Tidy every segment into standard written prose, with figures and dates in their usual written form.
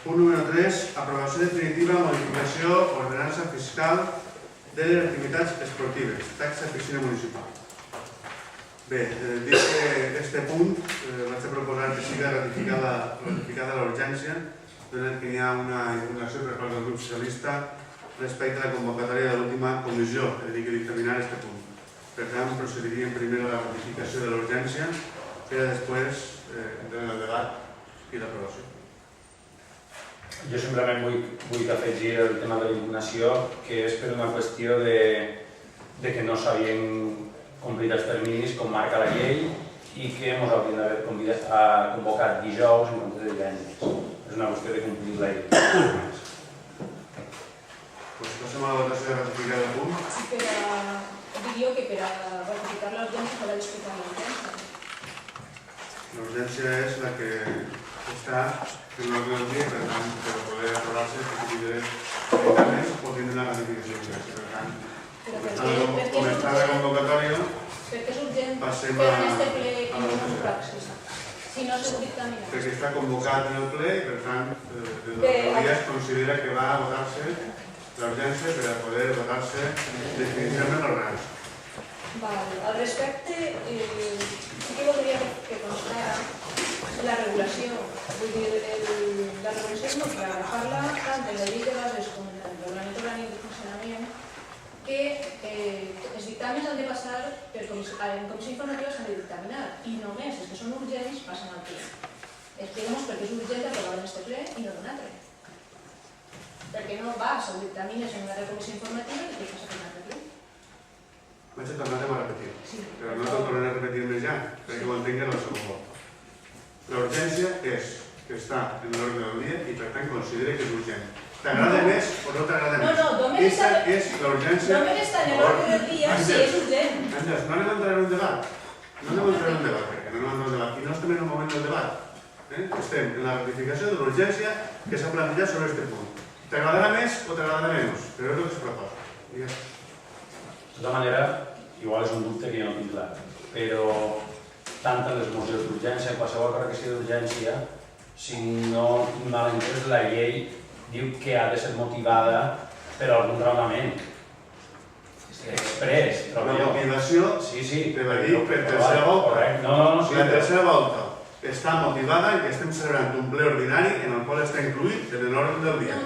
Punt número 3. Aprovació definitiva, modificació, ordenança fiscal de les activitats esportives, taxa piscina municipal. Bé, dit que aquest punt vaig a proposar que sigui ratificada l'urgència, donat que hi ha una impugnació per part del grup socialista respecte a la convocatòria de l'última comissió que dediqui a dictaminar aquest punt. Per tant, procediríem primer a la ratificació de l'urgència per després entrar en el debat i l'aprovació. Jo simplement vull afegir el tema de la impugnació, que és per una qüestió de que no s'havien complit els terminis com marca la llei i que ens haurien d'haver convocat dijous en comptes de divendres. És una qüestió de complir la llei. Passem a la votació de ratificar el punt. Diria que per a ratificar l'urgència s'ha d'explicar l'urgència. L'urgència és la que està en l'ordre del dia, per tant, per poder aprovar-se, que tindré més, pot tindre una ratificació d'urgència. Per tant, com està la convocatòria, perquè és urgent passem per a este ple la i no votació. praxis. Si no s'ha dictaminat. Perquè està convocat en el ple i, per tant, des del dia es considera que va a votar-se l'urgència per a poder votar-se definitivament l'ordenança. Al respecte, sí que voldria que constara la regulació. Vull dir, la regulació és molt clara. Parla tant de la llei de bases com del reglament orgànic de funcionament que els dictàmens han de passar en comissió informativa, s'han de dictaminar i només els que són urgents passen al ple. Expliquem-nos per què és urgent aprovar en este ple i no en un altre. Perquè no vas, el dictamines en una altra comissió informativa i te passa per un altre ple. Vaig a tornar a repetir, però no te'l tornaré a repetir més ja, perquè ho entenguin al segon volta. L'urgència és que està en l'ordre del dia i per tant considera que és urgent. T'agrada més o no t'agrada més? No, Aquesta és l'urgència... només està en l'ordre del dia si és urgent. Àngels, no anem a entrar en un debat. No anem a entrar en un debat, perquè no anem a entrar en un debat. I no estem en un moment del debat. Estem en la ratificació de l'urgència que s'ha plantejat sobre aquest punt. T'agradarà més o t'agradarà menys, però és el que es proposa. Digues. De tota manera, igual és un dubte que jo no tinc clar, però tant en les mocions d'urgència, qualsevol cosa que sigui d'urgència, si no tinc mal entès, la llei diu que ha de ser motivada per algun raonament. Exprés, La motivació te va dir per tercera volta. Si la tercera volta està motivada i que estem celebrant un ple ordinari en el qual està incluït en l'ordre del dia.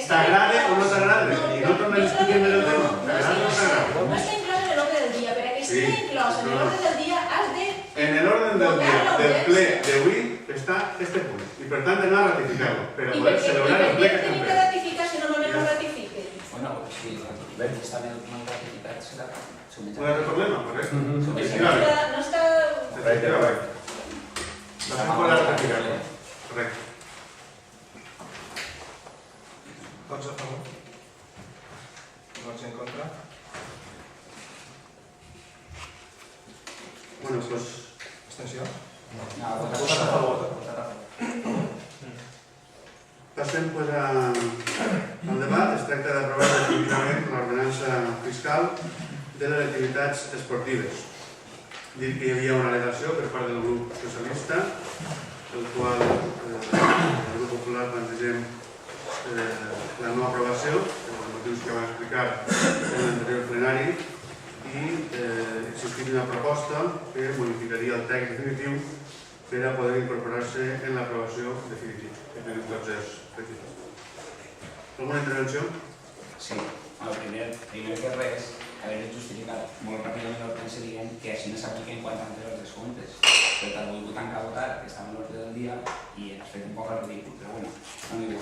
T'agrada o no t'agrada? I no tornem a discutir més el tema. T'agrada o no t'agrada? No està inclòs en l'ordre del dia, perquè estigui inclòs en l'ordre del dia has de... En l'ordre del dia del ple d'avui està este punt. I per tant anem a ratificar-lo, per a poder celebrar el ple que estem tenim que ratificar si normalment no ratifiquen? Bueno, si ratifiquem està mal ratificat, serà un altre problema, correcte? No està... Correcte. Va ser per ratificar-lo. Correcte. Vots a favor? Vots en contra? Bueno, doncs... Abstenció? No, Vots a favor. Passem al debat. Es tracta d'aprovar definitivament l'ordenança fiscal de les activitats esportives. Dir que hi havia una al·legació per part del grup socialista, el qual el grup popular plantegem la no aprovació, per els motius que vam explicar en l'anterior plenari, i existeix una proposta que modificaria el text definitiu per a poder incorporar-se en l'aprovació definitiva, que tenen tots els requisits. Alguna intervenció? sí, primer que res, haver justificat molt ràpidament l'ordre dient que així no s'apliquen quan t'han els comptes. Per tant, vull tancar a votar, que estava en l'ordre del dia, i has fet un poc el ridícul, però bueno, no m'hi diu.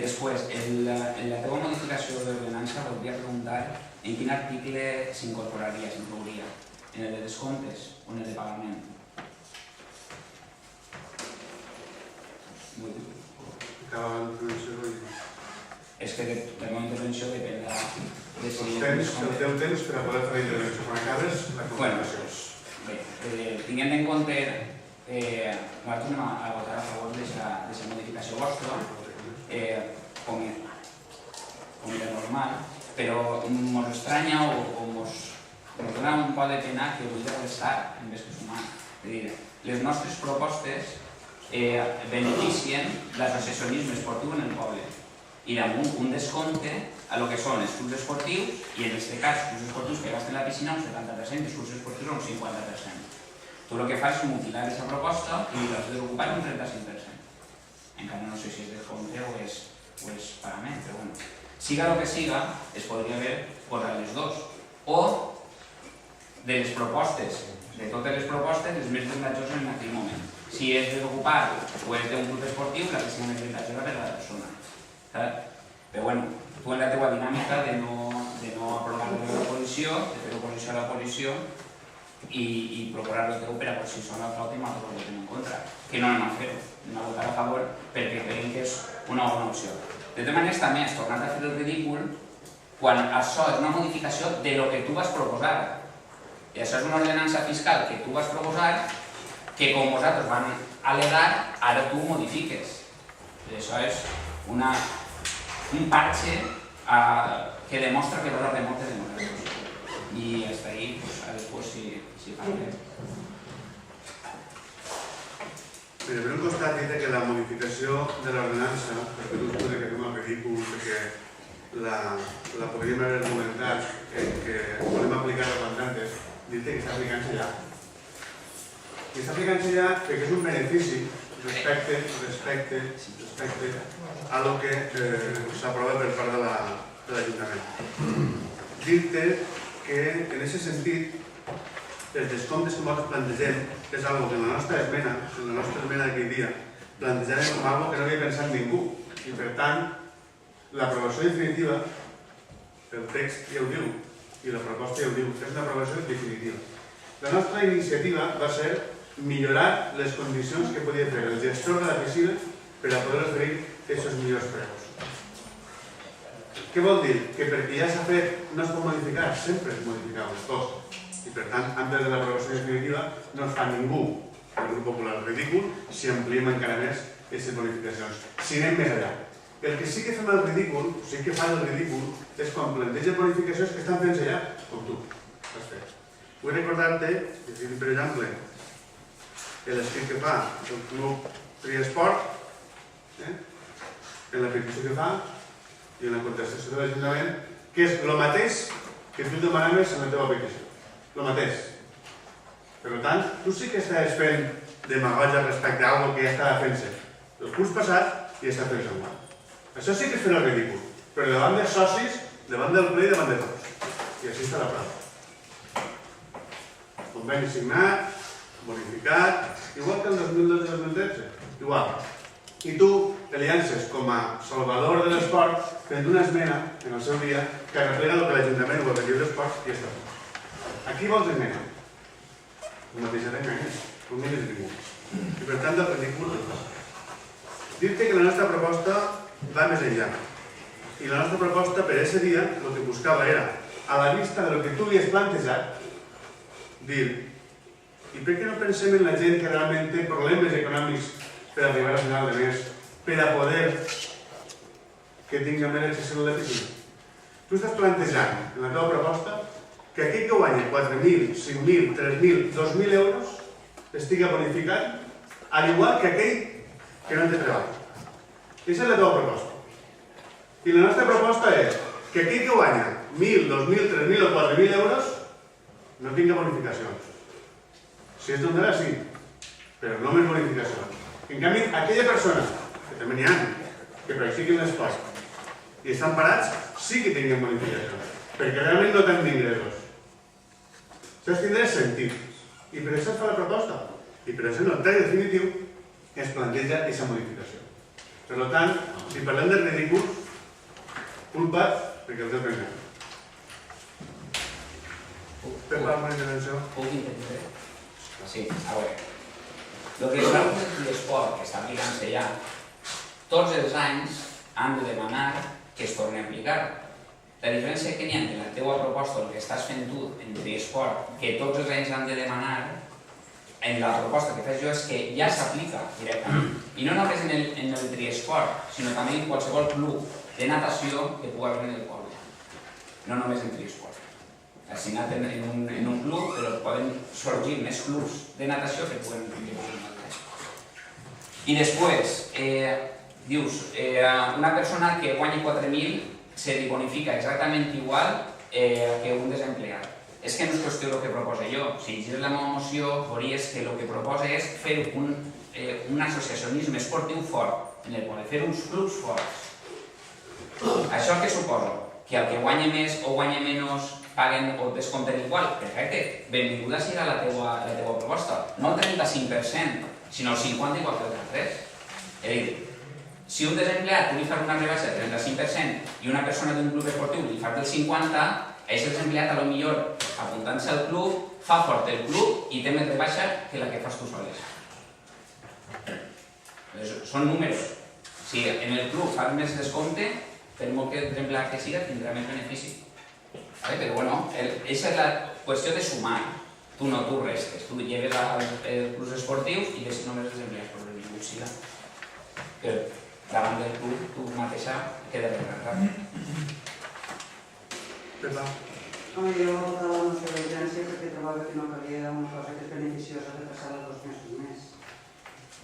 Després, en la teva modificació de l'ordenança, voldria preguntar en quin article s'incorporaria, s'inclouria, en el de descomptes o en el de pagament? Acaba la intervenció. És que la meva intervenció dependrà de si... El teu temps per a poder fer la intervenció. Quan acabes, la confirmació. Bé, tinguent en compte, nosaltres anem a votar a favor d'aquesta modificació vostra, com era normal, però ens estranya o ens dona un poc de pena que vulgui restar en vez que sumar. És a dir, les nostres propostes beneficien l'associacionisme esportiu en el poble i damunt un descompte a lo que són els clubs esportius i en aquest cas els clubs esportius que gasten la piscina un 70% i els clubs esportius un 50%. Tu el que fas és mutilar aquesta proposta i l'has d'ocupar un 35%. Encara no sé si és descompte o és pagament, però bueno. Siga el que siga, es podria haver posat les dos. O de les propostes, de totes les propostes, les més avantatjoses en aquell moment. Si és desocupar o és d'un grup esportiu, la que sigui més avantatjosa per a la persona. Però bueno, tu en la teva dinàmica de no aprovar l'oposició, de fer oposició a l'oposició i procurar el teu per a posicionar la flauta i nosaltres ho votem en contra. Que no anem a fer-ho, anem a votar a favor perquè creiem que és una bona opció. De totes maneres, també has tornat a fer el ridícul quan això és una modificació de lo que tu vas proposar. I això és una ordenança fiscal que tu vas proposar que com vosaltres van al·legar, ara tu modifiques. I això és un parche que demostra que vols de moltes de nosaltres. I hasta ahí, a després si parlem. Mira, per un costat dit que la modificació de l'ordenança, perquè tu que fem el ridícul, perquè la podríem haver argumentat que volem aplicar a cantantes, dit que està aplicant-se ja. I està aplicant-se ja perquè és un benefici respecte a lo que s'aprova per part de l'Ajuntament. Dir-te que en aquest sentit els descomptes que nosaltres plantegem és una cosa que en la nostra esmena d'aquell dia plantejàvem com una cosa que no havia pensat ningú i per tant l'aprovació definitiva el text ja ho diu i la proposta ja ho diu, és una aprovació definitiva. La nostra iniciativa va ser millorar les condicions que podia fer el gestor de la piscina per a poder oferir aquests millors preus. Què vol dir? Que perquè ja s'ha fet no es pot modificar, sempre es modificava tot. I per tant, antes de l'aprovació definitiva no es fa ningú, el grup popular ridícul, si ampliem encara més aquestes modificacions. Si anem més allà. El que sí que fem el ridícul, sí que fa el ridícul, és quan planteja modificacions que estan fent-se ja, com tu has fet. Vull recordar-te, per exemple, l'escrit que fa el Club Triesport, en la petició que fa i en la contestació de l'Ajuntament, que és el mateix que tu demanaves en la teva petició. El mateix. Per tant, tu sí que estàs fent demagogia respecte a alguna que ja estava fent-se el curs passat i està fent-se enguany. Això sí que és fer el ridícul, però davant dels socis, davant del ple i davant de tots. I així està la prova. Conveni signat, modificat, igual que el 2012-2013, igual. I tu te llances com a salvador de l'esport fent una esmena en el seu dia que reflega el que l'Ajuntament o el regidor d'Esports ja està fent. Aquí vols esmena? El mateix d'enganyes, no mires ningú. I per tant del ridícul el fas. Dir-te que la nostra proposta va més enllà. I la nostra proposta per aquest dia el que buscava era, a la vista del que tu havies plantejat, dir i per què no pensem en la gent que realment té problemes econòmics per arribar a final de mes, per a poder que tinguin més accés a la piscina? Tu estàs plantejant en la teva proposta que aquell que guanya 4.000, 5.000, 3.000, 2.000 euros estigui bonificat, al igual que aquell que no té treball. Aquesta és la teva proposta. I la nostra proposta és que aquell que guanya 1.000, 2.000, 3.000 o 4.000 euros no tingui bonificacions. Si es donarà, sí, però no més bonificacions. En canvi, aquella persona, que també n'hi ha, que practiquen l'esport i estan parats, sí que tinguin bonificacions, perquè realment no tenen ingressos. Això tindrà sentit. I per això es fa la proposta. I per això en el text definitiu es planteja aquesta modificació. Per tant, si parlem de ridícul, culpat perquè els heu pensat. Per part de la intervenció. Puc intervenir? Sí, a veure. El que es fa el esport, que està aplicant-se ja, tots els anys han de demanar que es torni a aplicar. La diferència que n'hi ha entre la teva proposta, el que estàs fent tu en Triesport, que tots els anys han de demanar, en la proposta que fes jo és que ja s'aplica directament. I no només en el Triesport, sinó també en qualsevol club de natació que pugui haver en el poble. No només en Triesport. Assignat en un club, però poden sorgir més clubs de natació que puguen aplicar. I després, dius, una persona que guanyi 4.000 se li bonifica exactament igual que un desempleat. És que no és qüestió del que proposa jo. Si gires la meva moció, veuries que el que proposa és fer un associacionisme esportiu fort, en el qual fer uns clubs forts. Això què suposa? Que el que guanya més o guanya menys paguen o descompten igual? Perfecte, benvinguda sigui la teva proposta. No el 35%, sinó el 50% igual que els altres. És a dir, si un desempleat li fa una rebaixa del 35% i una persona d'un club esportiu li fa del 50%, aquest desempleat, a lo millor, apuntant-se al club, fa fort el club i té més rebaixa que la que fas tu soles. Són números. Si en el club fas més descompte, per molt que desempleat que siga, tindrà més benefici. Però bueno, aquesta és la qüestió de sumar. Tu no, tu restes. Tu lleves als clubs esportius i ves només els desempleats, però benvingut siga. Però davant del club, tu mateixa queda representat. Pepa. Jo votava la moció d'urgència perquè trobava que no calia una cosa que és beneficiosa de passar-la 2 mesos més.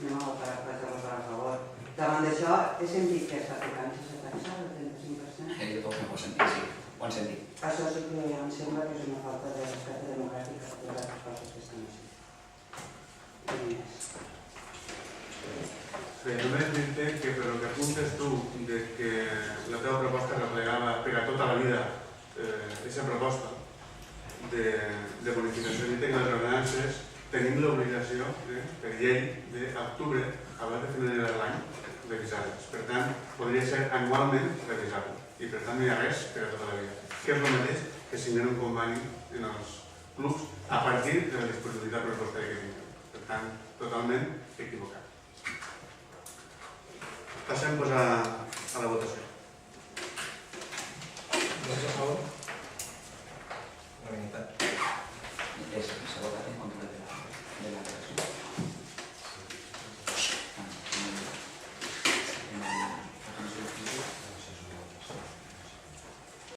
No vaig a votar a favor. Davant d'això, he sentit que està aplicant aquesta taxa del 35%. Jo tot no ho he sentit, sí. Ho han sentit. Això sí que em sembla que és una falta de respecte democràtic a totes les coses que estan així. Només dir-te que per el que apuntes tu de que la teva proposta replegava per a tota la vida aquesta proposta de bonificació i de les ordenances, tenim l'obligació, per llei, d'octubre, abans de finalitzar l'any, revisar-les. Per tant, podria ser anualment revisar-les. I per tant no hi ha res per a tota la vida. Que és el mateix que signar un conveni en els clubs a partir de la disponibilitat pressupostària que tinguem. Per tant, totalment equivocat. Passem a la votació. Vots a favor?